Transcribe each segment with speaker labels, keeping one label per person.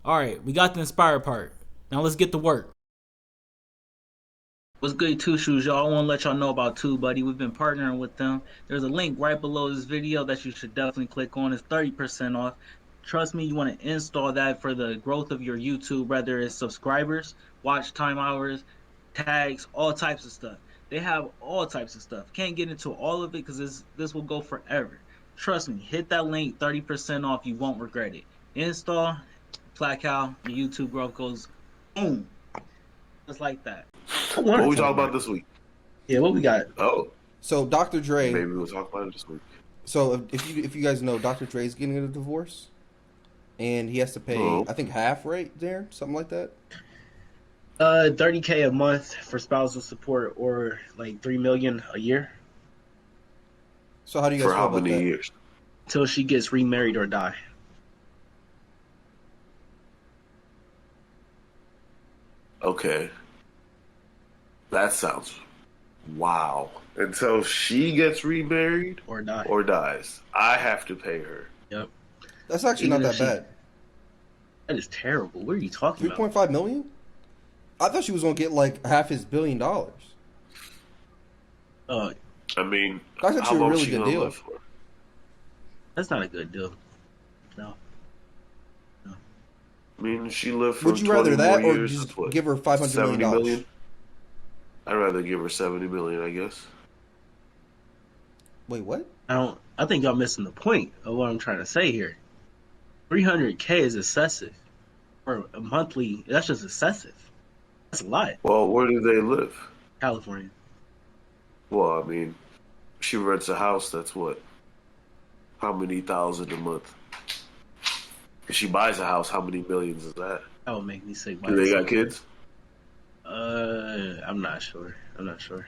Speaker 1: All right, we got the inspired part. Now let's get to work. What's good, Two Shoes, y'all? I want to let y'all know about Two Buddy. We've been partnering with them. There's a link right below this video that you should definitely click on. It's 30% off. Trust me, you want to install that for the growth of your YouTube, whether it's subscribers, watch time hours, tags, all types of stuff. They have all types of stuff. Can't get into all of it because this will go forever. Trust me, hit that link, 30% off. You won't regret it. Install, Placow, your YouTube growth goes boom. Just like that.
Speaker 2: I
Speaker 3: What
Speaker 2: want
Speaker 3: we
Speaker 2: to talk
Speaker 3: talking
Speaker 2: about
Speaker 3: about
Speaker 2: it.
Speaker 3: this week?
Speaker 2: Yeah, what we got?
Speaker 3: Oh,
Speaker 4: So Dr. Dre.
Speaker 3: maybe we'll talk about it this week.
Speaker 4: So if you guys know, Dr. Dre's getting a divorce, and he has to pay,
Speaker 3: Oh.
Speaker 4: I think half, right there, something like that.
Speaker 2: 30K a month for spousal support, or like 3 million a year
Speaker 4: So how do you guys
Speaker 3: For
Speaker 4: feel
Speaker 3: how
Speaker 4: about
Speaker 3: many
Speaker 4: that?
Speaker 3: years?
Speaker 2: till she gets remarried or die.
Speaker 3: Okay. That sounds wow. Until she gets remarried
Speaker 2: Or die.
Speaker 3: or dies, I have to pay her.
Speaker 2: Yep.
Speaker 4: That's actually
Speaker 2: Even
Speaker 4: not
Speaker 2: if
Speaker 4: that
Speaker 2: she-
Speaker 4: bad.
Speaker 2: That is terrible. What are you talking
Speaker 4: Three
Speaker 2: about?
Speaker 4: point five million. I thought she was gonna get like half his $1 billion.
Speaker 3: I mean,
Speaker 4: That's
Speaker 3: how
Speaker 4: actually a
Speaker 3: long
Speaker 4: really
Speaker 3: she
Speaker 4: good
Speaker 3: gonna
Speaker 4: deal.
Speaker 3: live for?
Speaker 2: That's not a good deal. No.
Speaker 3: I mean, she lived for
Speaker 4: Would you
Speaker 3: 20
Speaker 4: rather that
Speaker 3: more
Speaker 4: or
Speaker 3: years.
Speaker 4: just
Speaker 3: That's what,
Speaker 4: give her $500
Speaker 3: 70
Speaker 4: million?
Speaker 3: million? I'd rather give her 70 million, I guess.
Speaker 4: Wait, what?
Speaker 2: I think y'all missing the point of what I'm trying to say here. 300K is excessive. For a monthly, that's just excessive. That's a lot.
Speaker 3: Well, where do they live?
Speaker 2: California.
Speaker 3: Well, I mean, she rents a house that's what? How many thousand a month? If she buys a house, how many millions is that?
Speaker 2: That would make me sick.
Speaker 3: Do they got kids?
Speaker 2: I'm not sure.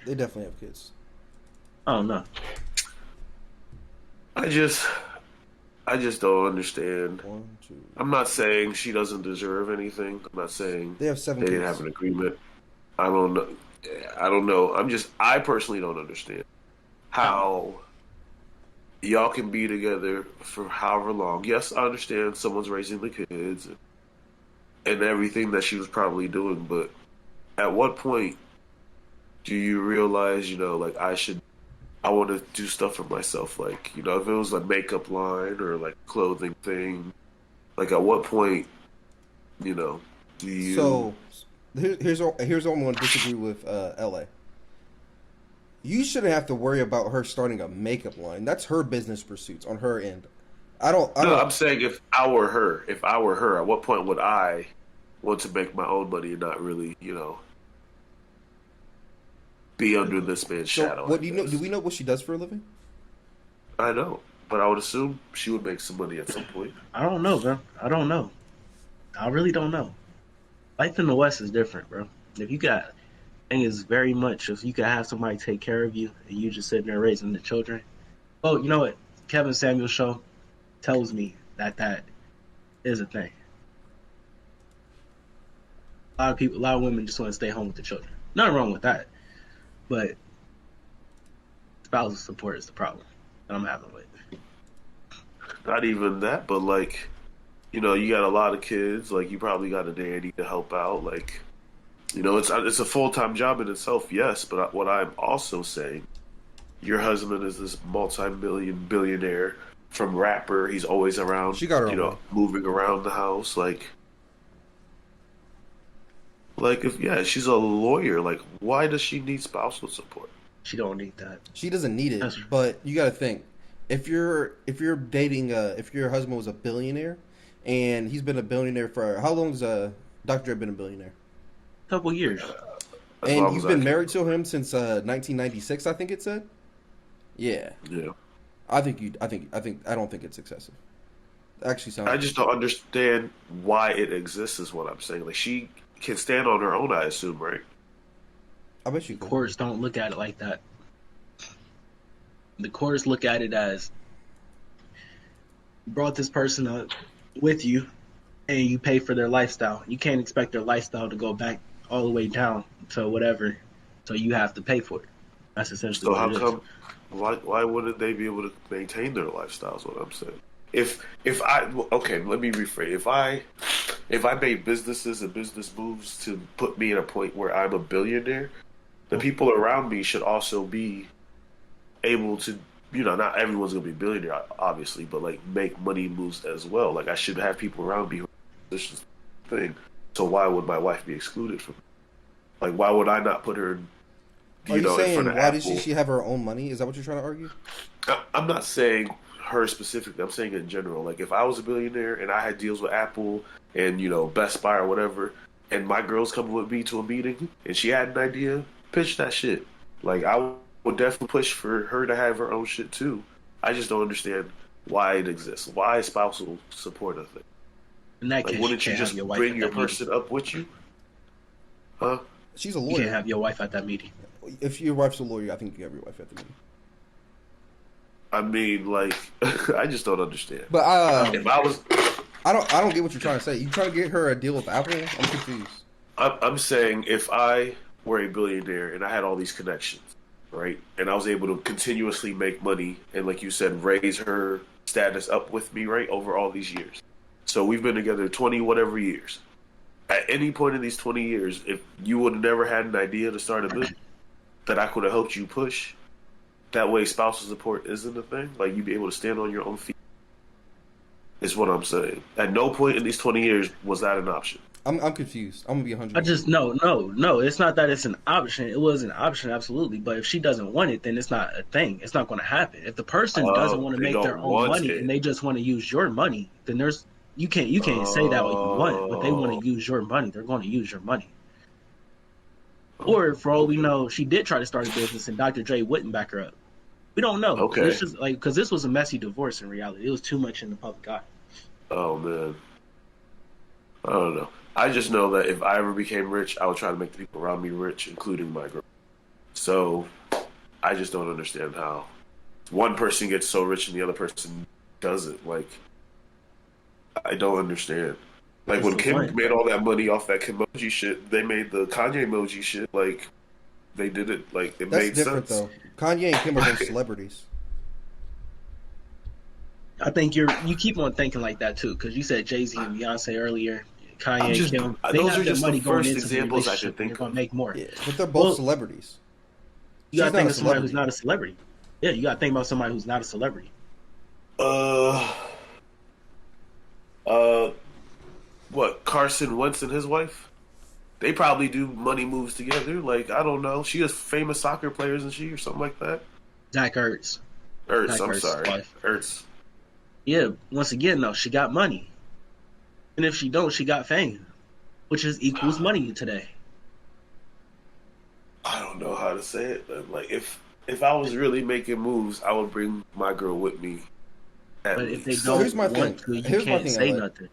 Speaker 4: They definitely have kids.
Speaker 2: I don't know.
Speaker 3: I just don't understand.
Speaker 4: One, two.
Speaker 3: I'm not saying she doesn't deserve anything. I'm not saying
Speaker 4: They have 7
Speaker 3: they
Speaker 4: kids.
Speaker 3: didn't have an agreement. I don't know. I don't know. I personally don't understand how y'all can be together for however long. Yes, I understand someone's raising the kids and everything that she was probably doing, but at what point do you realize, like I want to do stuff for myself, like, if it was a makeup line or like clothing thing, like at what point, do you?
Speaker 4: So here's what I'm going to disagree with LA. You shouldn't have to worry about her starting a makeup line. That's her business pursuits on her end. I don't.
Speaker 3: No, I'm saying if I were her, at what point would I want to make my own money and not really, be under this man's
Speaker 4: So
Speaker 3: shadow?
Speaker 4: what do you know? Do we know what she does for a living?
Speaker 3: I know, but I would assume she would make some money at some point.
Speaker 2: I don't know, bro. I don't know. I really don't know. Life in the West is different, bro. If you got, I think it's very much if you could have somebody take care of you and you just sitting there raising the children. Oh, you know what? Kevin Samuel's show tells me that is a thing. A lot of women just want to stay home with the children. Nothing wrong with that, but spousal support is the problem that I'm having with.
Speaker 3: Not even that, but like, you got a lot of kids. Like, you probably got a nanny to help out. Like, it's a full-time job in itself, yes. But what I'm also saying, your husband is this multi-million billionaire from rapper. He's always around.
Speaker 4: She got her own way.
Speaker 3: Moving around the house. Like if she's a lawyer. Like, why does she need spousal support?
Speaker 2: She don't need that.
Speaker 4: She doesn't need it,
Speaker 2: That's-
Speaker 4: but you got to think if you're dating if your husband was a billionaire and he's been a billionaire for how long has Dr. Dre been a billionaire?
Speaker 2: Couple years.
Speaker 3: As
Speaker 4: And
Speaker 3: long
Speaker 4: you've
Speaker 3: as
Speaker 4: been
Speaker 3: I
Speaker 4: married to him since 1996, I think it said. Yeah,
Speaker 3: can. Yeah.
Speaker 4: I don't think it's excessive. Actually, sounds.
Speaker 3: I just don't understand why it exists. Is what I'm saying. Like, she can stand on her own, I assume, right?
Speaker 4: I bet you could.
Speaker 2: Courts don't look at it like that. The courts look at it as you brought this person up with you and you pay for their lifestyle. You can't expect their lifestyle to go back all the way down to whatever, so you have to pay for it. That's essentially
Speaker 3: So
Speaker 2: what
Speaker 3: how
Speaker 2: it is.
Speaker 3: come? Why wouldn't they be able to maintain their lifestyles? What I'm saying. If I okay, let me rephrase. if I made businesses and business moves to put me in a point where I'm a billionaire, the people around me should also be able to, not everyone's gonna be a billionaire, obviously, but like make money moves as well. Like I should have people around me who this is the thing. So why would my wife be excluded from? Like why would I not put her,
Speaker 4: Are you
Speaker 3: in
Speaker 4: saying
Speaker 3: front of
Speaker 4: why
Speaker 3: Apple?
Speaker 4: does she have her own money? Is that what you're trying to argue?
Speaker 3: I'm not saying her specifically. I'm saying in general. Like if I was a billionaire and I had deals with Apple and Best Buy or whatever, and my girl's coming with me to a meeting and she had an idea, pitch that shit. Like I would definitely push for her to have her own shit too. I just don't understand why it exists. Why is spousal support a thing?
Speaker 1: In that
Speaker 3: Like
Speaker 1: case,
Speaker 3: wouldn't you
Speaker 1: can't have
Speaker 3: just
Speaker 1: your wife
Speaker 3: bring
Speaker 1: at
Speaker 3: your
Speaker 1: that meeting.
Speaker 3: person up with you? Huh?
Speaker 4: She's a
Speaker 1: You
Speaker 4: lawyer.
Speaker 1: can't have your wife at that meeting.
Speaker 4: If your wife's a lawyer, I think you can have your wife at the meeting.
Speaker 3: I mean, like, I just don't understand.
Speaker 4: But
Speaker 3: If I was,
Speaker 4: I don't get what you're trying to say. You trying to get her a deal with Apple? I'm confused.
Speaker 3: I'm saying if I were a billionaire and I had all these connections, right, and I was able to continuously make money and, like you said, raise her status up with me, right, over all these years. So we've been together 20 whatever years. At any point in these 20 years, if you would have never had an idea to start a business that I could have helped you push, that way spousal support isn't a thing. Like you'd be able to stand on your own feet. Is what I'm saying. At no point in these 20 years was that an option.
Speaker 4: I'm confused. I'm gonna be 100.
Speaker 1: I just no. It's not that it's an option. It was an option, absolutely. But if she doesn't want it, then it's not a thing. It's not going to happen. If the person doesn't want to
Speaker 3: they
Speaker 1: make their
Speaker 3: don't
Speaker 1: own
Speaker 3: want
Speaker 1: money
Speaker 3: it.
Speaker 1: and they just want to use your money, then you can't say that what you want. But they want to use your money. They're going to use your money. Or for all we know, she did try to start a business and Dr. Dre wouldn't back her up. We don't know.
Speaker 3: Okay.
Speaker 1: It's just like because this was a messy divorce in reality. It was too much in the public eye.
Speaker 3: Oh man, I don't know. I just know that if I ever became rich, I would try to make the people around me rich, including my girl. So I just don't understand how one person gets so rich and the other person doesn't. Like I don't understand. Like
Speaker 1: It's
Speaker 3: when
Speaker 1: so
Speaker 3: Kim
Speaker 1: funny.
Speaker 3: made all that money off that Kimoji shit, they made the Kanye emoji shit. Like they did it. Like it
Speaker 4: That's
Speaker 3: made
Speaker 4: different
Speaker 3: sense.
Speaker 4: though. Kanye and Kim are both celebrities.
Speaker 1: I think you keep on thinking like that too, because you said Jay-Z and Beyonce earlier, Kanye and Kim. They
Speaker 3: those
Speaker 1: have
Speaker 3: are
Speaker 1: their
Speaker 3: just
Speaker 1: money
Speaker 3: the
Speaker 1: going
Speaker 3: first
Speaker 1: into the
Speaker 3: examples I
Speaker 1: relationship.
Speaker 3: could think
Speaker 1: They're going
Speaker 3: of.
Speaker 1: to make more.
Speaker 4: Yeah, but they're both
Speaker 1: Well,
Speaker 4: celebrities.
Speaker 1: You got to
Speaker 4: She's
Speaker 1: think
Speaker 4: not
Speaker 1: of
Speaker 4: a
Speaker 1: somebody who's
Speaker 4: celebrity.
Speaker 1: not a celebrity. Yeah, you got to think about somebody who's not a celebrity.
Speaker 3: What, Carson Wentz and his wife? They probably do money moves together. Like, I don't know. She has famous soccer players, isn't she, or something like that?
Speaker 1: Zach Ertz.
Speaker 3: Ertz,
Speaker 1: Zach
Speaker 3: I'm
Speaker 1: Ertz's
Speaker 3: sorry.
Speaker 1: wife.
Speaker 3: Ertz.
Speaker 1: Yeah, once again, though, she got money. And if she don't, she got fame, which is equals money today.
Speaker 3: I don't know how to say it, but like if I was really making moves, I would bring my girl with me. At
Speaker 1: But if they
Speaker 3: least.
Speaker 1: don't
Speaker 4: here's my
Speaker 1: want
Speaker 4: thing.
Speaker 1: to, you
Speaker 4: Here's my
Speaker 1: can't
Speaker 4: thing,
Speaker 1: say
Speaker 4: LA.
Speaker 1: nothing.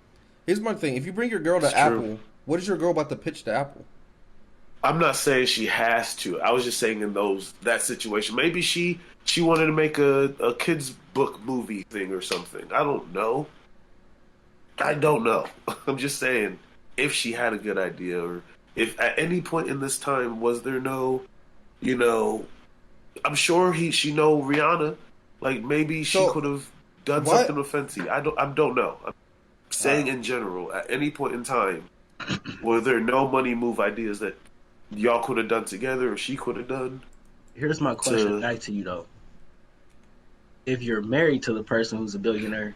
Speaker 4: Here's my thing. If you bring your girl to
Speaker 3: It's
Speaker 4: Apple,
Speaker 3: true.
Speaker 4: what is your girl about to pitch to Apple?
Speaker 3: I'm not saying she has to. I was just saying in that situation. Maybe she wanted to make a kids book movie thing or something. I don't know. I'm just saying if she had a good idea or if at any point in this time was there no, I'm sure she know Rihanna. Like maybe she
Speaker 4: So,
Speaker 3: could have done
Speaker 4: what-
Speaker 3: something with Fenty. I don't know. I'm saying in general, at any point in time, were there no money move ideas that y'all could have done together or she could have done?
Speaker 1: Here's my question back to you, though. If you're married to the person who's a billionaire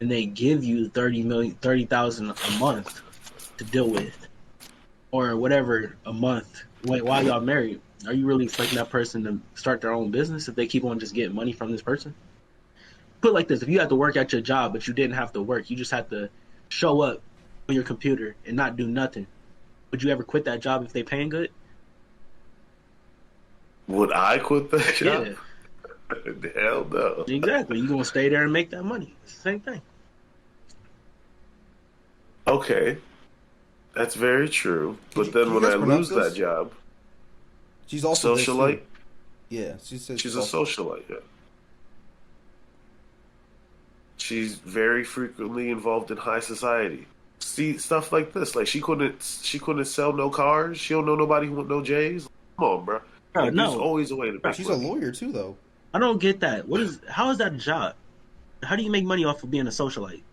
Speaker 1: and they give you $30,000 a month to deal with, or whatever a month, while y'all married, are you really expecting that person to start their own business if they keep on just getting money from this person? Put it like this: if you had to work at your job, but you didn't have to work, you just had to show up on your computer and not do nothing, would you ever quit that job if they paying good?
Speaker 3: Would I quit that job?
Speaker 1: Yeah,
Speaker 3: Hell no.
Speaker 1: exactly. You gonna stay there and make that money? It's the same thing.
Speaker 3: Okay. That's very true. But
Speaker 4: you-
Speaker 3: then
Speaker 4: can
Speaker 3: when
Speaker 4: you
Speaker 3: I
Speaker 4: guys pronounce
Speaker 3: lose
Speaker 4: this?
Speaker 3: that job,
Speaker 4: She's also this
Speaker 3: socialite,
Speaker 4: too. Yeah, she says
Speaker 3: she's a
Speaker 4: also-
Speaker 3: socialite, yeah. She's very frequently involved in high society. See stuff like this. Like she couldn't sell no cars. She don't know nobody who want no J's. Come on, bro.
Speaker 1: Bro,
Speaker 3: Like, there's
Speaker 1: no.
Speaker 3: always a way to make
Speaker 4: She's
Speaker 3: money.
Speaker 4: a lawyer too, though.
Speaker 1: I don't get that. How is that a job? How do you make money off of being a socialite?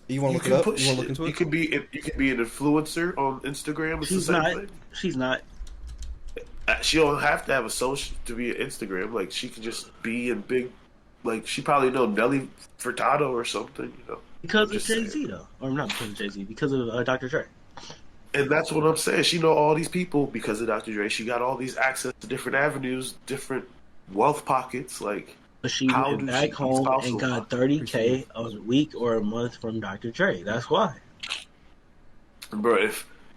Speaker 4: You want to
Speaker 3: You
Speaker 4: look it
Speaker 3: can
Speaker 4: up?
Speaker 3: put
Speaker 4: You want to look
Speaker 3: shit.
Speaker 4: into it?
Speaker 3: You could be an influencer on Instagram. It's the
Speaker 2: She's
Speaker 3: same
Speaker 2: not.
Speaker 3: thing.
Speaker 2: She's not.
Speaker 3: She don't have to have a social to be an Instagram. Like she could just be in big. Like she probably know Nelly Furtado or something. You know. I'm
Speaker 2: Because of
Speaker 3: just
Speaker 2: Jay
Speaker 3: saying.
Speaker 2: Z though, or not because of Jay Z, because of Dr. Dre.
Speaker 3: And that's what I'm saying. She know all these people because of Dr. Dre. She got all these access to different avenues, different wealth pockets. Like,
Speaker 2: But she
Speaker 3: how
Speaker 2: went
Speaker 3: do she
Speaker 2: back
Speaker 3: be
Speaker 2: home and
Speaker 3: spousal?
Speaker 2: got
Speaker 4: Appreciate
Speaker 2: 30K a week or a month from Dr. Dre. That's why.
Speaker 3: Bro,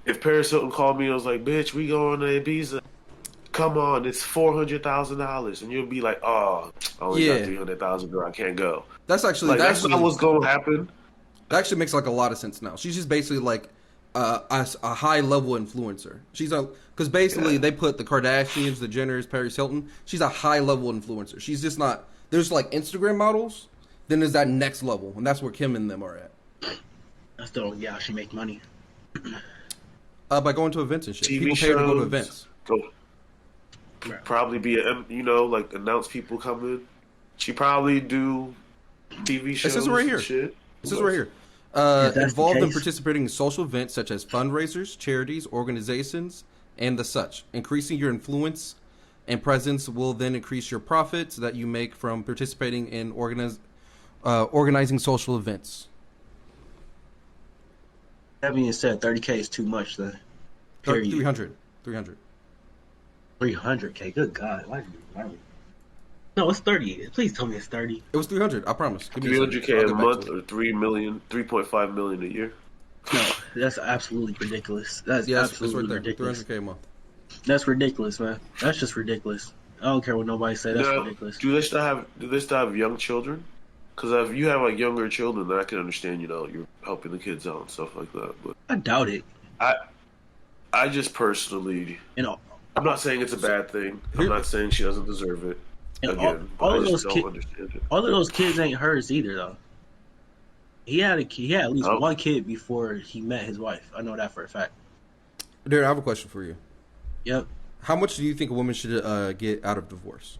Speaker 3: if Paris Hilton called me and was like, "Bitch, we going to Ibiza. Come on, it's $400,000," and you'll be like, "Oh, I only got
Speaker 4: Yeah.
Speaker 3: 300,000, bro. I can't go."
Speaker 4: That's actually
Speaker 3: Like that's not what's going to happen.
Speaker 4: that actually makes like a lot of sense now. She's just basically like a high level influencer. She's a because basically
Speaker 3: Yeah.
Speaker 4: they put the Kardashians, the Jenners, Paris Hilton. She's a high level influencer. She's just not. There's like Instagram models. Then there's that next level, and that's where Kim and them are at.
Speaker 2: I still don't get how she make money.
Speaker 4: By going to events and shit.
Speaker 3: TV
Speaker 4: People pay her to go to
Speaker 3: shows.
Speaker 4: events.
Speaker 3: Go
Speaker 2: Right.
Speaker 3: probably be like announce people coming. She probably do TV shows.
Speaker 4: says right
Speaker 3: and
Speaker 4: here.
Speaker 3: Shit.
Speaker 4: This is right here.
Speaker 2: If that's the
Speaker 4: Involved in
Speaker 2: case-
Speaker 4: participating in social events such as fundraisers, charities, organizations, and the such. Increasing your influence and presence will then increase your profits that you make from participating in organizing social events.
Speaker 2: That being said, 30K is too much then. Period.
Speaker 4: 300.
Speaker 2: 300K. Good God. Why? No, it's 30. Please tell me it's 30.
Speaker 4: It was 300. I promise. Give me a second.
Speaker 3: 300K
Speaker 4: I'll
Speaker 3: a
Speaker 4: get back
Speaker 3: month
Speaker 4: to it.
Speaker 3: or 3.5 million a year.
Speaker 2: No, that's absolutely ridiculous. That's
Speaker 4: Yeah, it's
Speaker 2: absolutely
Speaker 4: right there.
Speaker 2: ridiculous.
Speaker 4: 300K a month.
Speaker 2: That's ridiculous, man. That's just ridiculous. I don't care what nobody say. That's
Speaker 3: Now,
Speaker 2: ridiculous.
Speaker 3: do they still have young children? Because if you have like younger children, then I can understand. You know, you're helping the kids out and stuff like that. But
Speaker 2: I doubt it.
Speaker 3: I just personally,
Speaker 2: You know,
Speaker 3: I'm not saying it's a bad thing. I'm not saying she doesn't deserve it.
Speaker 2: and
Speaker 3: Again,
Speaker 2: all
Speaker 3: but
Speaker 2: of
Speaker 3: I just
Speaker 2: those
Speaker 3: don't understand it.
Speaker 2: all of those kids ain't hers either, though. He had at least
Speaker 3: Oh.
Speaker 2: one kid before he met his wife. I know that for a fact.
Speaker 4: Darren, I have a question for you.
Speaker 2: Yep.
Speaker 4: How much do you think a woman should get out of divorce?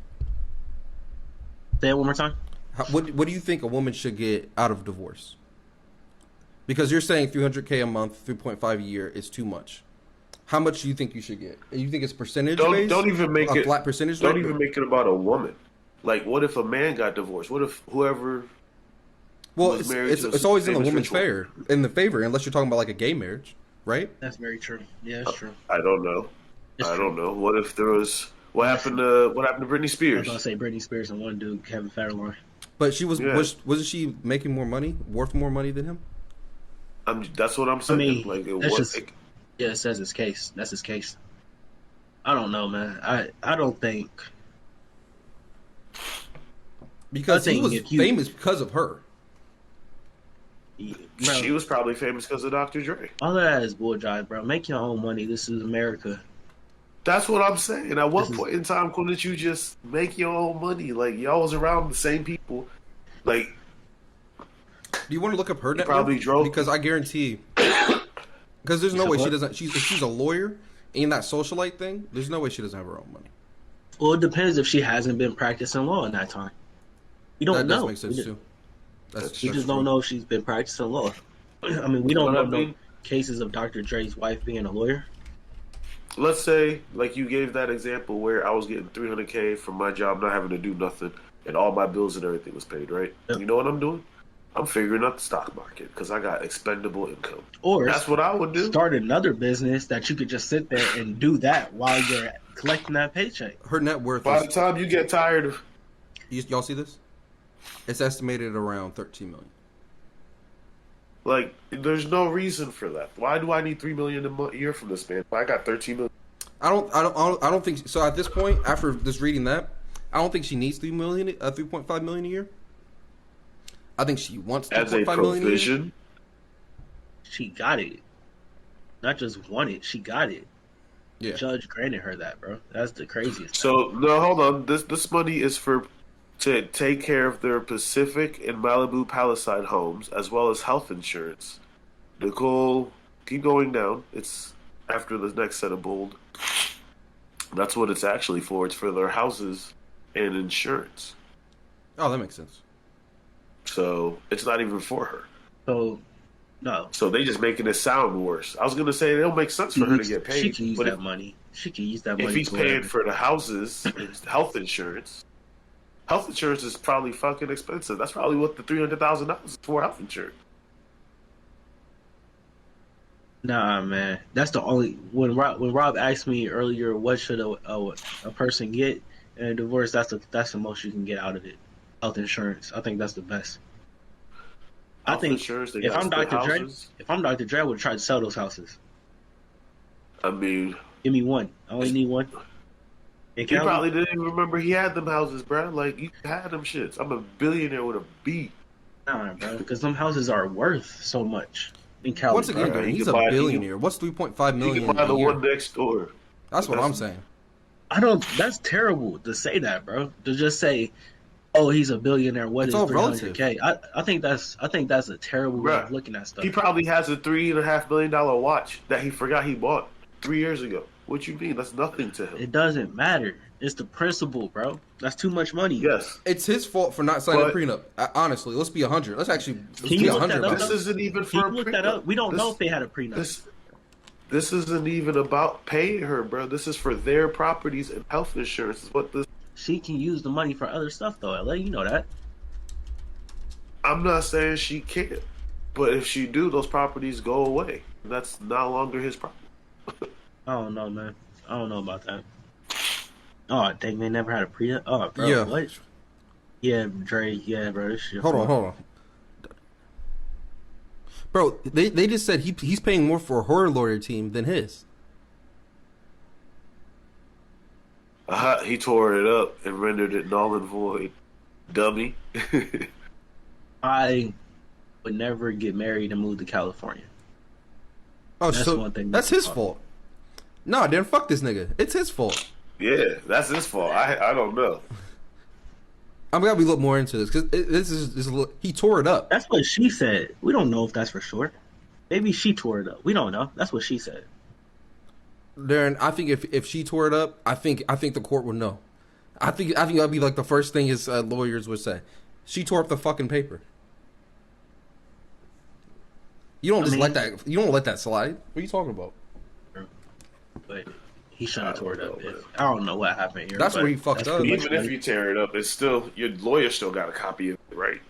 Speaker 2: Say it one more time.
Speaker 4: What do you think a woman should get out of divorce? Because you're saying 300K a month, 3.5 a year is too much. How much do you think you should get? You think it's percentage based?
Speaker 3: Don't even make
Speaker 4: a
Speaker 3: it
Speaker 4: flat percentage.
Speaker 3: Don't
Speaker 4: rate?
Speaker 3: even make it about a woman. Like, what if a man got divorced? What if whoever?
Speaker 4: Well,
Speaker 3: was married to a
Speaker 4: it's always in the
Speaker 3: famous
Speaker 4: woman's
Speaker 3: rich
Speaker 4: favor, unless you're talking about like a gay marriage, right?
Speaker 2: That's very true. Yeah, that's true.
Speaker 3: I don't know.
Speaker 2: It's
Speaker 3: I
Speaker 2: true.
Speaker 3: don't know. What if there was? What happened to Britney
Speaker 2: I was
Speaker 3: Spears?
Speaker 2: gonna say Britney Spears and one dude, Kevin Federline.
Speaker 4: But she was
Speaker 3: Yeah.
Speaker 4: wasn't she making more money, worth more money than him?
Speaker 3: That's what I'm saying.
Speaker 2: mean,
Speaker 3: like,
Speaker 2: that's just- Yeah, it says his case. That's his case. I don't know, man. I don't think.
Speaker 4: Because
Speaker 2: I
Speaker 4: he
Speaker 2: think
Speaker 4: was
Speaker 2: if you-
Speaker 4: famous because of her.
Speaker 2: Bro,
Speaker 3: she was probably famous because of Dr. Dre.
Speaker 2: all of that is bull jive, bro. Make your own money. This is America.
Speaker 3: That's what I'm saying. At what
Speaker 2: This is-
Speaker 3: point in time couldn't you just make your own money? Like y'all was around the same people. Like
Speaker 4: Do you want to look up her net
Speaker 3: probably
Speaker 4: worth?
Speaker 3: drove-
Speaker 4: Because I guarantee, because there's no
Speaker 2: So
Speaker 4: way she
Speaker 2: what?
Speaker 4: doesn't. If she's a lawyer in that socialite thing, there's no way she doesn't have her own money.
Speaker 2: Well, it depends if she hasn't been practicing law in that time. We don't
Speaker 4: That
Speaker 2: know.
Speaker 4: does make sense
Speaker 2: we
Speaker 4: too.
Speaker 2: we
Speaker 4: That's
Speaker 2: just
Speaker 4: true.
Speaker 2: don't know if she's been practicing law. I mean, we don't
Speaker 3: What
Speaker 2: know
Speaker 3: I mean-
Speaker 2: no cases of Dr. Dre's wife being a lawyer.
Speaker 3: let's say, like you gave that example where I was getting 300K from my job, not having to do nothing, and all my bills and everything was paid, right?
Speaker 2: Yep.
Speaker 3: You know what I'm doing? I'm figuring out the stock market because I got expendable income.
Speaker 2: Or
Speaker 3: That's what I would do.
Speaker 2: start another business that you could just sit there and do that while you're collecting that paycheck.
Speaker 4: Her net worth
Speaker 3: By
Speaker 4: is.
Speaker 3: the time you get tired of,
Speaker 4: Y'all see this? It's estimated around 13 million.
Speaker 3: like, there's no reason for that. Why do I need 3 million a year from this man? I got 13 million.
Speaker 4: I don't think so. At this point, after just reading that, I don't think she needs 3.5 million a year. I think she wants
Speaker 3: As a
Speaker 4: 3.5 million a year.
Speaker 3: provision.
Speaker 2: She got it. Not just won it, she got it.
Speaker 4: Yeah.
Speaker 2: Judge granted her that, bro. That's the craziest.
Speaker 3: So no, hold on. This money is to take care of their Pacific and Malibu Palisade homes, as well as health insurance. Nicole, keep going down. It's after the next set of bold. That's what it's actually for. It's for their houses and insurance.
Speaker 4: Oh, that makes sense.
Speaker 3: So it's not even for her.
Speaker 2: So No,
Speaker 3: So they just making it sound worse. I was gonna say it don't make sense for her to get
Speaker 2: she
Speaker 3: paid,
Speaker 2: can use
Speaker 3: but
Speaker 2: that money. She can use that
Speaker 3: if
Speaker 2: money
Speaker 3: he's
Speaker 2: to
Speaker 3: paying
Speaker 2: whatever.
Speaker 3: for the houses and health insurance is probably fucking expensive. That's probably what the $300,000 is for health insurance.
Speaker 2: Nah, man, that's the only when Rob asked me earlier, what should a person get in a divorce? That's the most you can get out of it. Health insurance. I think that's the best. I
Speaker 3: Health
Speaker 2: think
Speaker 3: insurance, they
Speaker 2: if
Speaker 3: got
Speaker 2: I'm
Speaker 3: split
Speaker 2: Dr. Dre,
Speaker 3: houses.
Speaker 2: I would try to sell those houses.
Speaker 3: I mean,
Speaker 2: Give me one. I only need one in
Speaker 3: he
Speaker 2: Cali.
Speaker 3: probably didn't even remember he had them houses, bro. Like you had them shits. I'm a billionaire with a B.
Speaker 2: Nah, bro, because them houses are worth so much in Cali,
Speaker 4: Once again,
Speaker 2: bro.
Speaker 3: Bro,
Speaker 4: though,
Speaker 3: he
Speaker 4: he's
Speaker 3: could
Speaker 4: a
Speaker 3: buy
Speaker 4: billionaire. What's 3.5
Speaker 3: he could
Speaker 4: million
Speaker 3: buy
Speaker 4: a
Speaker 3: the
Speaker 4: year?
Speaker 3: one next door.
Speaker 4: That's
Speaker 3: But
Speaker 4: what
Speaker 3: that's
Speaker 4: I'm saying.
Speaker 2: I don't. That's terrible to say that, bro. To just say, "Oh, he's a billionaire. What
Speaker 4: It's
Speaker 2: is
Speaker 4: all
Speaker 2: three hundred
Speaker 4: relative.
Speaker 2: k?" I think that's a terrible way
Speaker 3: bruh,
Speaker 2: of looking at
Speaker 3: he
Speaker 2: stuff.
Speaker 3: probably has a $3.5 million watch that he forgot he bought 3 years ago. What you mean? That's nothing to him.
Speaker 2: It doesn't matter. It's the principle, bro. That's too much money.
Speaker 3: Yes,
Speaker 4: It's his fault for not signing a
Speaker 3: but
Speaker 4: prenup. Honestly, let's
Speaker 2: Can
Speaker 4: be
Speaker 2: you look that
Speaker 4: 100
Speaker 2: up
Speaker 4: about
Speaker 3: this
Speaker 4: it.
Speaker 2: though?
Speaker 3: isn't even
Speaker 2: Can
Speaker 3: for
Speaker 2: you
Speaker 3: a
Speaker 2: look that
Speaker 3: prenup.
Speaker 2: up? We don't know
Speaker 3: This
Speaker 2: if they had a prenup.
Speaker 3: this this isn't even about paying her, bro. This is for their properties and health insurance. Is what this.
Speaker 2: She can use the money for other stuff though. LA, you know that.
Speaker 3: I'm not saying she can't, but if she do, those properties go away. That's no longer his property.
Speaker 2: I don't know, man. I don't know about that. Oh, dang, they never had a prenup. Oh, bro,
Speaker 4: Yeah.
Speaker 2: what? Yeah, Dre. Yeah, bro. This shit.
Speaker 4: Hold on. Bro, they just said he's paying more for her lawyer team than his.
Speaker 3: He tore it up and rendered it null and void. Dummy.
Speaker 2: I would never get married and move to California.
Speaker 4: Oh,
Speaker 2: That's
Speaker 4: so
Speaker 2: one thing
Speaker 4: that's
Speaker 2: we
Speaker 4: his
Speaker 2: can talk
Speaker 4: fault. Nah, then fuck this nigga. It's his fault.
Speaker 3: Yeah, that's his fault. I don't know.
Speaker 4: I'm gonna look more into this because he tore it up.
Speaker 2: That's what she said. We don't know if that's for sure. Maybe she tore it up. We don't know. That's what she said.
Speaker 4: Darren, I think if she tore it up, I think the court would know. I think that'd be like the first thing his lawyers would say. She tore up the fucking paper. You don't let that. You don't let that slide. What are you talking about?
Speaker 2: But he shouldn't have tore it up.
Speaker 3: know, man.
Speaker 2: I don't know what happened here.
Speaker 4: That's
Speaker 2: but
Speaker 4: where he fucked
Speaker 2: that's
Speaker 4: up.
Speaker 2: pretty much
Speaker 3: Even if
Speaker 2: what
Speaker 3: you tear it up, it's still your lawyer still got a copy of it, right?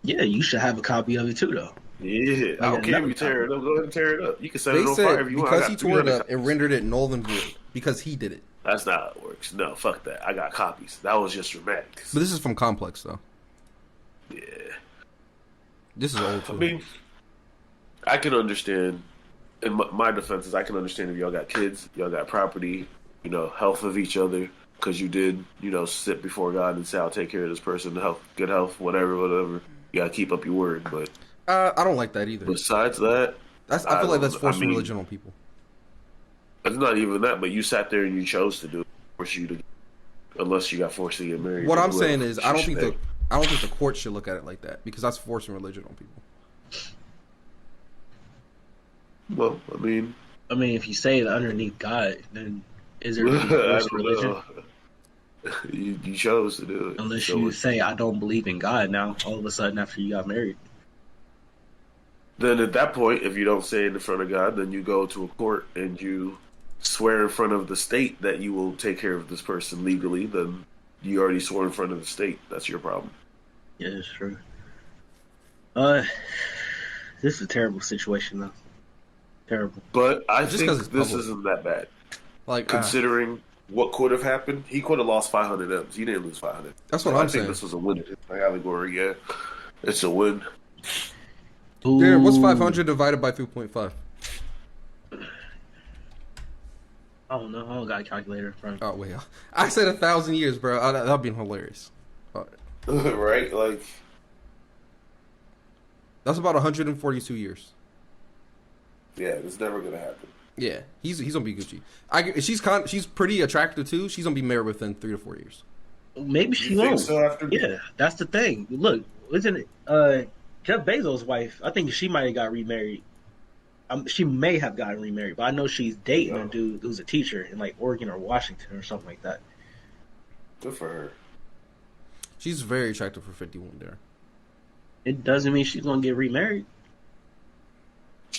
Speaker 2: Yeah, you should have a copy of it too, though.
Speaker 3: Yeah, I don't care if you tear it up. Go ahead and tear it up. You can set
Speaker 4: They
Speaker 3: it on fire
Speaker 4: said
Speaker 3: if you want.
Speaker 4: because
Speaker 3: I
Speaker 4: he
Speaker 3: got
Speaker 4: tore it
Speaker 3: 300
Speaker 4: up, it
Speaker 3: copies.
Speaker 4: rendered it null and void because he did it.
Speaker 3: That's not how it works. No, fuck that. I got copies. That was just dramatic.
Speaker 4: But this is from Complex though.
Speaker 3: Yeah.
Speaker 4: This is old
Speaker 3: I
Speaker 4: too.
Speaker 3: mean, I can understand. In my defense is, I can understand if y'all got kids, y'all got property, health of each other, because you did, sit before God and say, "I'll take care of this person, good health, whatever. You gotta keep up your word." But
Speaker 4: I don't like that either.
Speaker 3: besides that,
Speaker 4: I feel like that's forcing
Speaker 3: I mean,
Speaker 4: religion on people.
Speaker 3: it's not even that. But you sat there and you chose to do it. Force you to, unless you got forced to get married.
Speaker 4: What
Speaker 3: or
Speaker 4: I'm
Speaker 3: whoever,
Speaker 4: saying is,
Speaker 3: you
Speaker 4: I don't
Speaker 3: should
Speaker 4: think
Speaker 3: pay.
Speaker 4: the court should look at it like that because that's forcing religion on people.
Speaker 3: Well, I mean,
Speaker 2: If you say it underneath God, then is there
Speaker 3: I
Speaker 2: any forced
Speaker 3: don't
Speaker 2: religion?
Speaker 3: know. You chose to do it.
Speaker 2: Unless
Speaker 3: So
Speaker 2: you say I don't believe in God now, all of a sudden after you got married.
Speaker 3: then at that point, if you don't say it in front of God, then you go to a court and you swear in front of the state that you will take care of this person legally. Then you already swore in front of the state. That's your problem.
Speaker 2: Yeah, it's true. This is a terrible situation though. Terrible.
Speaker 3: But I
Speaker 4: Just
Speaker 3: think
Speaker 4: 'cause it's
Speaker 3: this
Speaker 4: public.
Speaker 3: isn't that bad.
Speaker 4: Like,
Speaker 3: Considering what could have happened, he could have lost 500 M's. He didn't lose 500.
Speaker 4: That's what
Speaker 3: I
Speaker 4: I'm
Speaker 3: think
Speaker 4: saying.
Speaker 3: this was a win in my category. Yeah, it's a win.
Speaker 4: Darren, what's
Speaker 2: Ooh.
Speaker 4: 500 divided by 3.5?
Speaker 2: I don't know. I don't got a calculator in front of me.
Speaker 4: Oh wait, I said 1,000 years, bro. That'd be hilarious.
Speaker 3: Right? Like,
Speaker 4: That's about 142 years.
Speaker 3: yeah, it's never gonna happen.
Speaker 4: Yeah, he's gonna be Gucci. She's pretty attractive too. She's gonna be married within 3 to 4 years.
Speaker 2: Maybe she
Speaker 3: You think
Speaker 2: won't.
Speaker 3: so after?
Speaker 2: Yeah, that's the thing. Look, isn't it Jeff Bezos' wife? I think she might have got remarried. She may have gotten remarried, but I know she's dating a dude who's a teacher in like Oregon or Washington or something like that.
Speaker 3: Good for her.
Speaker 4: She's very attractive for 51 there.
Speaker 2: It doesn't mean she's gonna get remarried.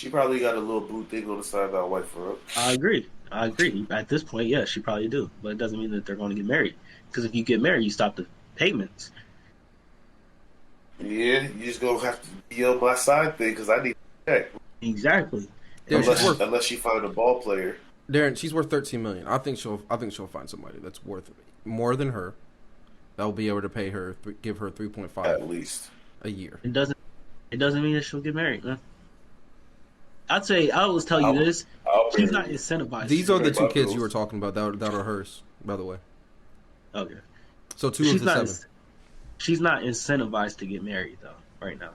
Speaker 3: She probably got a little boo thing on the side that'll wipe her up.
Speaker 2: I agree. I agree. At this point, yeah, she probably do, but it doesn't mean that they're going to get married. Because if you get married, you stop the payments.
Speaker 3: Yeah, you just gonna have to be on my side thing because I need to check.
Speaker 2: Exactly.
Speaker 4: Darren, she's worth
Speaker 3: Unless you find a ball player.
Speaker 4: Darren, she's worth $13 million. I think she'll find somebody that's worth more than her. That will be able to pay her, give her 3.5
Speaker 3: At least
Speaker 4: a year.
Speaker 2: It doesn't mean that she'll get married, man. I always tell you this. She's not incentivized.
Speaker 4: These are the two kids you were talking about that are hers, by the way.
Speaker 2: Okay.
Speaker 4: So two of the 7.
Speaker 2: She's not incentivized to get married though. Right now,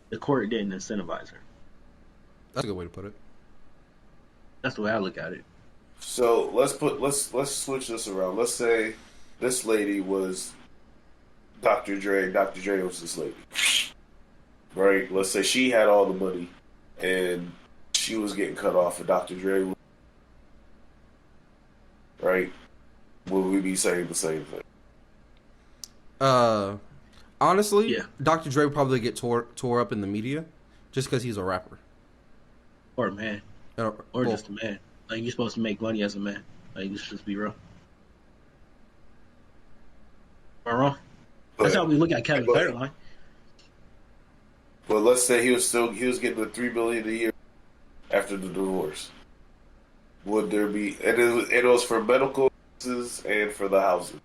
Speaker 2: the court didn't incentivize her.
Speaker 4: That's a good way to put it.
Speaker 2: That's the way I look at it.
Speaker 3: so. Let's switch this around. Let's say this lady was Dr. Dre. Dr. Dre was this lady, right? Let's say she had all the money, and she was getting cut off, and Dr. Dre, right? Would we be saying the same thing?
Speaker 4: Honestly,
Speaker 2: Yeah.
Speaker 4: Dr. Dre would probably get tore up in the media just because he's a rapper.
Speaker 2: Or a man, or just a man. Like, you're supposed to make money as a man. Like, let's just be real. Am I wrong? That's how we look at Kevin Federline.
Speaker 3: But let's say he was getting the $3 billion a year after the divorce. Would there be? And it was for medical expenses and for the housing.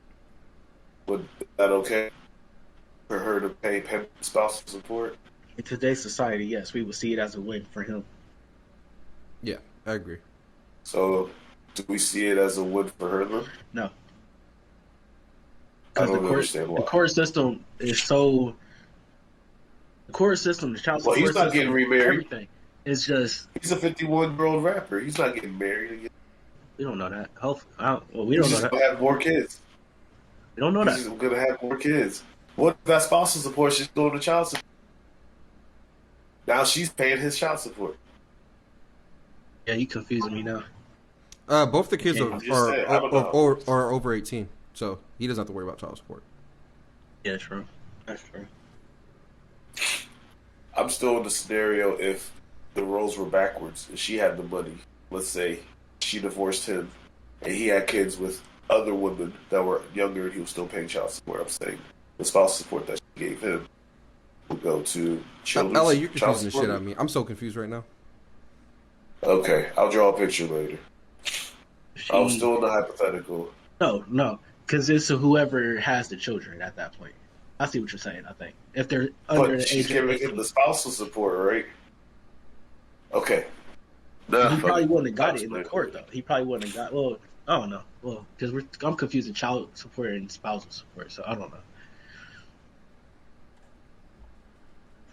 Speaker 3: Would that okay for her to pay spousal support?
Speaker 2: In today's society, yes, we would see it as a win for him.
Speaker 4: Yeah, I agree.
Speaker 3: So, do we see it as a win for her then?
Speaker 2: No,
Speaker 3: I
Speaker 2: because
Speaker 3: don't understand why.
Speaker 2: the court system is so. The court system, the child support
Speaker 3: Well, he's not
Speaker 2: system,
Speaker 3: getting remarried.
Speaker 2: everything. It's just
Speaker 3: He's a 51-year-old rapper. He's not getting married again.
Speaker 2: we don't know that. We don't
Speaker 3: He's
Speaker 2: know
Speaker 3: just
Speaker 2: that.
Speaker 3: gonna have more kids.
Speaker 2: We don't know
Speaker 3: He's
Speaker 2: that.
Speaker 3: gonna have more kids. What if that spousal support? She's going to child support. Now she's paying his child support.
Speaker 2: Yeah, you confusing me now.
Speaker 4: Both the kids
Speaker 2: Okay,
Speaker 3: I'm just saying, I don't know.
Speaker 4: are over 18, so he doesn't have to worry about child support.
Speaker 2: Yeah, true. That's true.
Speaker 3: I'm still in the scenario if the roles were backwards and she had the money. Let's say she divorced him and he had kids with other women that were younger and he was still paying child support. I'm saying the spousal support that she gave him would go to children's
Speaker 4: LA, you're
Speaker 3: child
Speaker 4: confusing the
Speaker 3: support.
Speaker 4: shit out of me. I'm so confused right now.
Speaker 3: Okay, I'll draw a picture later. I was still in the hypothetical.
Speaker 2: No, because it's whoever has the children at that point. I see what you're saying. I think if they're under
Speaker 3: But
Speaker 2: the
Speaker 3: she's
Speaker 2: age of
Speaker 3: giving
Speaker 2: 18,
Speaker 3: him the spousal support, right? Okay.
Speaker 2: he probably wouldn't have got it in the court though. He probably wouldn't have got. Well, I don't know. Well, because I'm confusing child support and spousal support, so I don't know.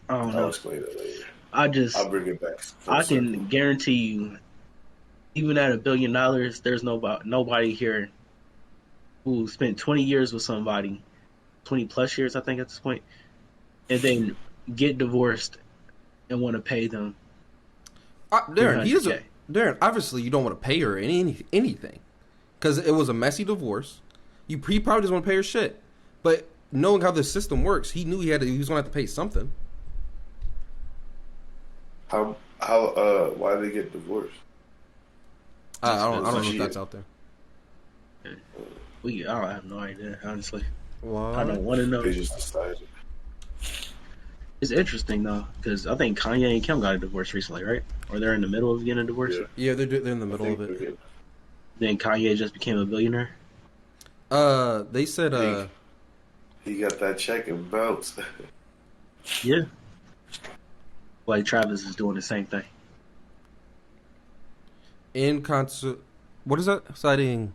Speaker 2: I don't
Speaker 3: I'll
Speaker 2: know.
Speaker 3: explain it later.
Speaker 2: I'll
Speaker 3: bring it back.
Speaker 2: I can guarantee you, even at $1 billion, there's nobody here who spent 20 years with somebody, 20 plus years, I think at this point, and then get divorced and want to pay them.
Speaker 4: Darren, he doesn't.
Speaker 2: 300K.
Speaker 4: Darren, obviously, you don't want to pay her anything because it was a messy divorce. He probably doesn't want to pay her shit. But knowing how the system works, he knew he was going to have to pay something.
Speaker 3: Why did they get divorced?
Speaker 4: I don't know if
Speaker 3: Shit.
Speaker 4: that's out there.
Speaker 2: I have no idea, honestly.
Speaker 4: What?
Speaker 2: I don't want to know.
Speaker 3: They just decided.
Speaker 2: It's interesting though, because I think Kanye and Kim got a divorce recently, right? Or they're in the middle of getting a divorce.
Speaker 3: Yeah.
Speaker 4: Yeah, they're in the middle of it.
Speaker 2: Then Kanye just became a billionaire.
Speaker 4: They said
Speaker 3: He got that check and bounced.
Speaker 2: Yeah. Like Travis is doing the same thing.
Speaker 4: in concert. What is that? Citing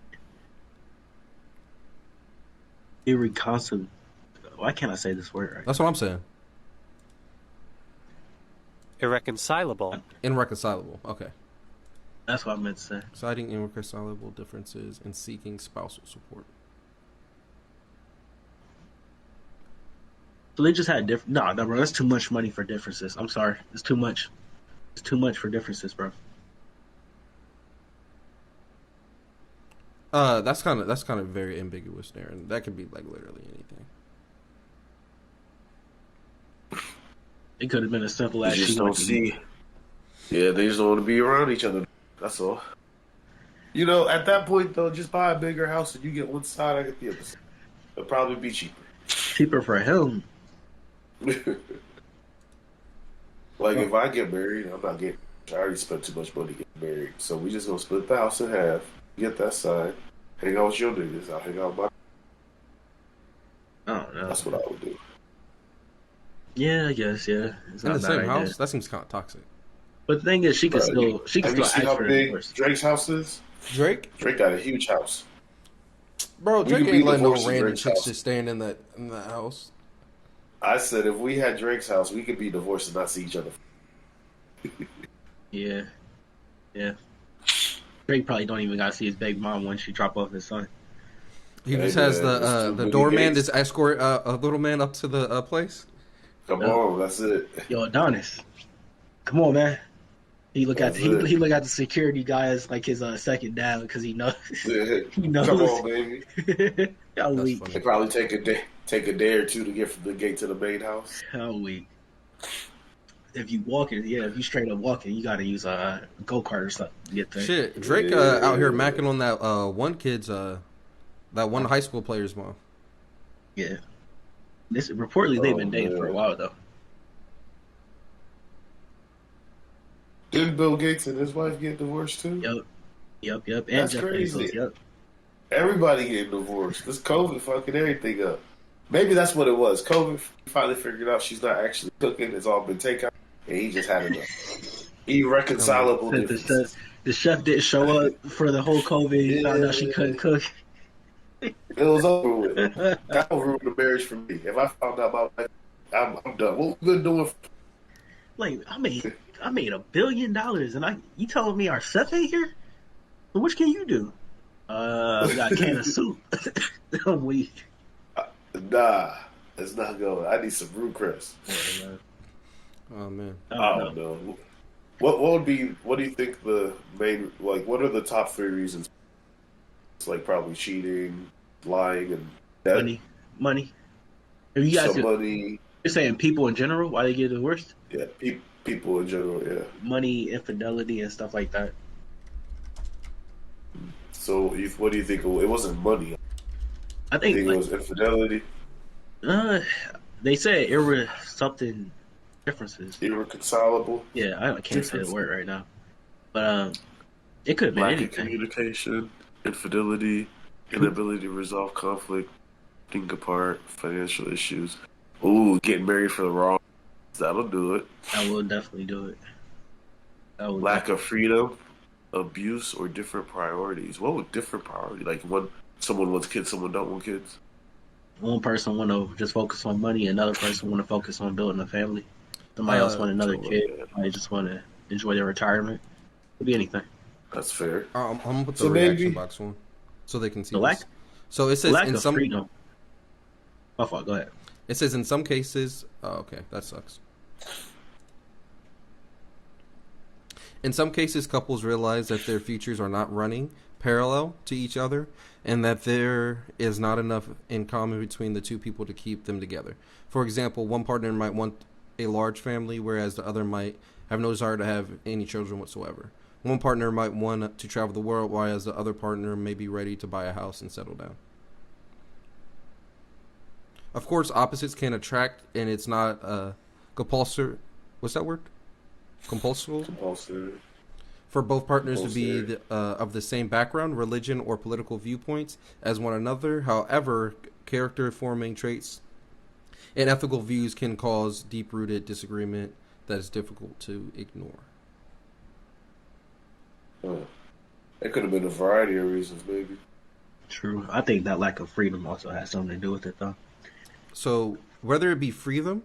Speaker 2: Irreconcilable. Why can't I say this word right?
Speaker 4: That's what I'm saying.
Speaker 5: Irreconcilable.
Speaker 4: Irreconcilable. Okay.
Speaker 2: That's what I meant to say.
Speaker 4: Citing irreconcilable differences and seeking spousal support.
Speaker 2: So they just had different. No, bro. That's too much money for differences. I'm sorry. It's too much. It's too much for differences, bro.
Speaker 4: That's kind of very ambiguous there, and that could be like literally anything.
Speaker 2: It could have been as simple as
Speaker 3: You just
Speaker 2: she
Speaker 3: don't
Speaker 2: went to
Speaker 3: see. Yeah, they just don't want to be around each other. That's all. You know, at that point though, just buy a bigger house and you get one side, I get the other side. It'll probably be cheaper.
Speaker 2: Cheaper for him.
Speaker 3: Like if I get married, I'm not getting. I already spent too much money getting married, so we just gonna split the house in half. Get that side. Hang out with your niggas. I'll hang out with my.
Speaker 2: I don't know.
Speaker 3: That's what I would do.
Speaker 2: Yeah, I guess. Yeah, it's
Speaker 4: In
Speaker 2: not
Speaker 4: the
Speaker 2: a bad
Speaker 4: same
Speaker 2: idea.
Speaker 4: house? That seems kind of toxic.
Speaker 2: But the thing is, she can
Speaker 3: Bro,
Speaker 2: still
Speaker 3: have you
Speaker 2: ask
Speaker 3: seen how
Speaker 2: for a
Speaker 3: big
Speaker 2: divorce.
Speaker 3: Drake's house is?
Speaker 4: Drake?
Speaker 3: Drake got a huge house.
Speaker 4: Bro,
Speaker 3: We
Speaker 4: Drake
Speaker 3: could be
Speaker 4: ain't letting no
Speaker 3: divorced in
Speaker 4: random
Speaker 3: Drake's
Speaker 4: chicks
Speaker 3: house.
Speaker 4: just staying in that house.
Speaker 3: I said if we had Drake's house, we could be divorced and not see each other.
Speaker 2: Yeah, yeah. Drake probably don't even gotta see his baby mom when she drop off his son.
Speaker 4: He
Speaker 3: Hey,
Speaker 4: just has
Speaker 3: man, it's too
Speaker 4: the
Speaker 3: many
Speaker 4: doorman
Speaker 3: gates.
Speaker 4: just escort a little man up to the place.
Speaker 3: Come
Speaker 2: Yeah.
Speaker 3: on, that's it.
Speaker 2: Yo, Adonis, come on, man. He look at
Speaker 3: That's it.
Speaker 2: he look at the security guy as like his second dad because he knows he knows.
Speaker 3: Come on, baby.
Speaker 2: How
Speaker 4: That's
Speaker 2: weak?
Speaker 4: funny.
Speaker 3: They probably take a day or two to get from the gate to the main house.
Speaker 2: How weak? If you walking, if you straight up walking, you gotta use a go kart or something to get there.
Speaker 4: Shit, Drake out here macking on that one kid's that one high school player's mom.
Speaker 2: Yeah. This reportedly they've been dating for a
Speaker 3: man.
Speaker 2: while though.
Speaker 3: Didn't Bill Gates and his wife get divorced too?
Speaker 2: Yep. And
Speaker 3: That's
Speaker 2: Jeff
Speaker 3: crazy.
Speaker 2: Bezos, yep.
Speaker 3: Everybody getting divorced. This COVID fucking everything up. Maybe that's what it was. COVID finally figured out she's not actually cooking. It's all been takeout, and he just had enough. Irreconcilable
Speaker 2: The
Speaker 3: differences.
Speaker 2: the chef didn't show up for the whole COVID. He found out she couldn't cook.
Speaker 3: It was over with. That will ruin the marriage for me. If I found out about that, I'm done. What we been doing?
Speaker 2: Like I made $1 billion, and you telling me our chef ain't here? So which can you do? We got a can of soup. I'm weak.
Speaker 3: Nah, it's not going. I need some root crust.
Speaker 4: Oh man.
Speaker 3: I don't know. What would be? What do you think the main like? What are the top 3 reasons? It's like probably cheating, lying, and debt.
Speaker 2: Money. If you guys,
Speaker 3: Somebody,
Speaker 2: you're saying people in general why they get divorced?
Speaker 3: yeah, people in general, yeah.
Speaker 2: Money, infidelity, and stuff like that.
Speaker 3: So, what do you think? It wasn't money.
Speaker 2: I
Speaker 3: I
Speaker 2: think
Speaker 3: think it was infidelity,
Speaker 2: they said it was something differences.
Speaker 3: irreconcilable,
Speaker 2: Yeah, I can't say the word right now, but it could have been
Speaker 3: lack of
Speaker 2: anything.
Speaker 3: communication, infidelity, inability to resolve conflict, think apart, financial issues. Ooh, getting married for the wrong. That'll do it.
Speaker 2: I will definitely do it. I will
Speaker 3: Lack of freedom, abuse, or different priorities. What would different priority? Like someone wants kids, someone don't want kids.
Speaker 2: One person want to just focus on money, another person want to focus on building a family. Somebody else want another kid. Somebody just want to enjoy their retirement. Could be anything.
Speaker 3: That's fair.
Speaker 4: I'm gonna put the
Speaker 3: So
Speaker 4: reaction
Speaker 3: maybe-
Speaker 4: box one so they can see
Speaker 2: The lack,
Speaker 4: this. So it says
Speaker 2: lack
Speaker 4: in
Speaker 2: of
Speaker 4: some
Speaker 2: freedom. My fault. Go ahead.
Speaker 4: it says in some cases. Oh, okay, that sucks. In some cases, couples realize that their futures are not running parallel to each other and that there is not enough in common between the two people to keep them together. For example, one partner might want a large family, whereas the other might have no desire to have any children whatsoever. One partner might want to travel the world, whereas the other partner may be ready to buy a house and settle down. Of course, opposites can attract, and it's not compulsory. What's that word? Compulsory?
Speaker 3: Compulsory.
Speaker 4: For both partners to be
Speaker 3: Compulsory.
Speaker 4: of the same background, religion, or political viewpoints as one another. However, character-forming traits and ethical views can cause deep-rooted disagreement that is difficult to ignore.
Speaker 3: It could have been a variety of reasons, maybe.
Speaker 2: True. I think that lack of freedom also has something to do with it, though.
Speaker 4: So, whether it be freedom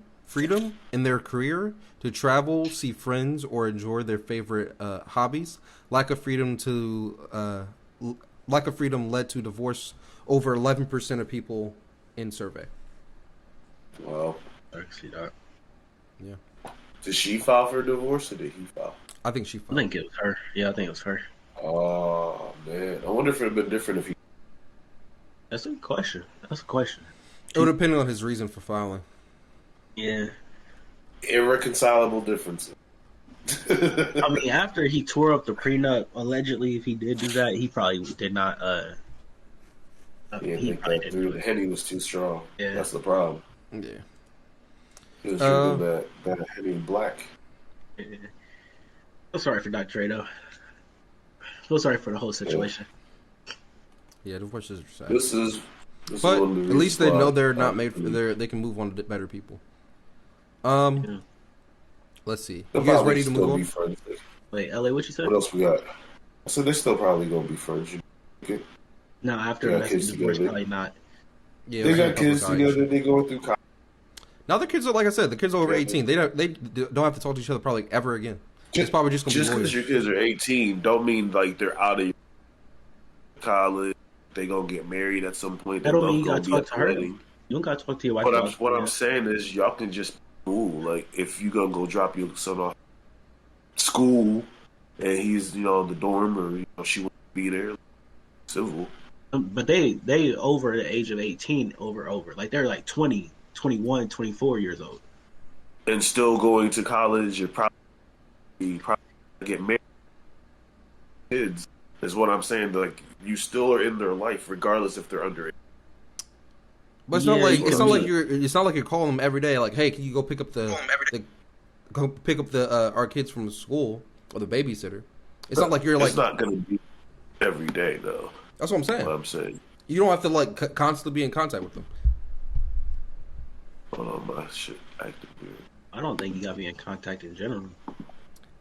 Speaker 4: in their career to travel, see friends, or enjoy their favorite hobbies, lack of freedom led to divorce over 11% of people in survey.
Speaker 3: Well,
Speaker 2: I can see that.
Speaker 4: Yeah,
Speaker 3: did she file for divorce or did he file?
Speaker 4: I think she.
Speaker 2: I think it was her. Yeah, I think it was her.
Speaker 3: Oh man, I wonder if it would have been different if he.
Speaker 2: That's a good question. That's a question.
Speaker 4: It would depend on his reason for filing.
Speaker 2: Yeah.
Speaker 3: Irreconcilable differences.
Speaker 2: I mean, after he tore up the prenup, allegedly, if he did do that, he probably did not.
Speaker 3: Yeah,
Speaker 2: He
Speaker 3: think
Speaker 2: probably
Speaker 3: that
Speaker 2: didn't do
Speaker 3: through. The
Speaker 2: it.
Speaker 3: Henny was too strong.
Speaker 2: Yeah.
Speaker 3: That's the problem.
Speaker 4: Yeah.
Speaker 3: He was
Speaker 4: Uh,
Speaker 3: drinking that Henny Black.
Speaker 2: Yeah. Feel sorry for Dr. Dre though. Feel sorry for the whole situation.
Speaker 4: Yeah, divorces are sad.
Speaker 3: This is
Speaker 4: But
Speaker 3: one of the
Speaker 4: at least they
Speaker 3: reasons
Speaker 4: know
Speaker 3: why
Speaker 4: they're not made. They can move on to better people.
Speaker 2: Yeah.
Speaker 4: Let's see.
Speaker 3: they'll
Speaker 4: You guys
Speaker 3: probably
Speaker 4: ready to
Speaker 3: still
Speaker 4: move
Speaker 3: be
Speaker 4: on?
Speaker 3: friends.
Speaker 2: Wait, LA, what you said?
Speaker 3: What else we got? I said they're still probably gonna be friends. You know?
Speaker 2: No, after
Speaker 3: They
Speaker 2: a
Speaker 3: got
Speaker 2: messy
Speaker 3: kids
Speaker 2: divorce,
Speaker 3: together.
Speaker 2: probably not.
Speaker 4: Yeah,
Speaker 3: They
Speaker 4: it was in
Speaker 3: got
Speaker 4: public
Speaker 3: kids
Speaker 4: eye
Speaker 3: together.
Speaker 4: issue.
Speaker 3: They going through college.
Speaker 4: Now the kids are, like I said, the kids are over
Speaker 3: Yeah.
Speaker 4: 18. They don't have to talk to each other probably ever again. It's probably just gonna be
Speaker 3: Just because
Speaker 4: lawyers.
Speaker 3: your kids are 18, don't mean like they're out of college. They gonna get married at some point.
Speaker 2: That
Speaker 3: They're
Speaker 2: don't mean
Speaker 3: both
Speaker 2: you
Speaker 3: gonna
Speaker 2: gotta
Speaker 3: be
Speaker 2: talk
Speaker 3: at
Speaker 2: to
Speaker 3: the
Speaker 2: her.
Speaker 3: wedding.
Speaker 2: You don't gotta talk to your wife.
Speaker 3: What I'm saying is y'all can just cool. Like if you gonna go drop your son off school and he's the dorm or she won't be there, civil.
Speaker 2: But they over the age of 18 over. Like they're like 20, 21, 24 years old.
Speaker 3: And still going to college or probably get married. Kids is what I'm saying. Like you still are in their life regardless if they're underage.
Speaker 4: But it's
Speaker 2: Yeah,
Speaker 4: not like
Speaker 2: you
Speaker 4: it's
Speaker 2: can
Speaker 4: not like
Speaker 2: be-
Speaker 4: you're calling them every day. Like, hey, can you go pick up our kids from school or the babysitter? It's not like you're like.
Speaker 3: It's not gonna be every day though.
Speaker 4: That's what I'm saying.
Speaker 3: What I'm saying.
Speaker 4: You don't have to like constantly be in contact with them.
Speaker 3: Hold on, my shit acting weird.
Speaker 2: I don't think you gotta be in contact in general.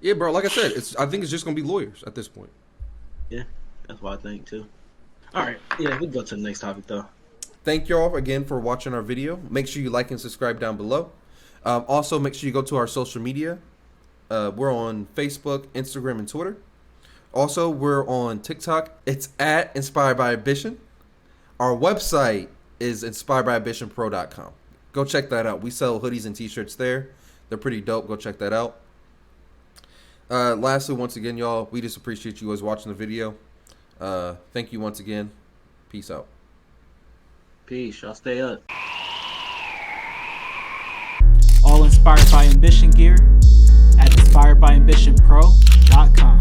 Speaker 4: Yeah, bro. Like I said, I think it's just gonna be lawyers at this point.
Speaker 2: Yeah, that's what I think too. All right, yeah, we can go to the next topic though.
Speaker 4: Thank y'all again for watching our video. Make sure you like and subscribe down below. Also, make sure you go to our social media. We're on Facebook, Instagram, and Twitter. Also, we're on TikTok. It's at Inspired by Ambition. Our website is inspiredbyambitionpro.com. Go check that out. We sell hoodies and t-shirts there. They're pretty dope. Go check that out. Lastly, once again, y'all, we just appreciate you guys watching the video. Thank you once again. Peace out.
Speaker 1: Peace. Y'all stay up.
Speaker 6: All inspired by ambition gear at inspiredbyambitionpro.com.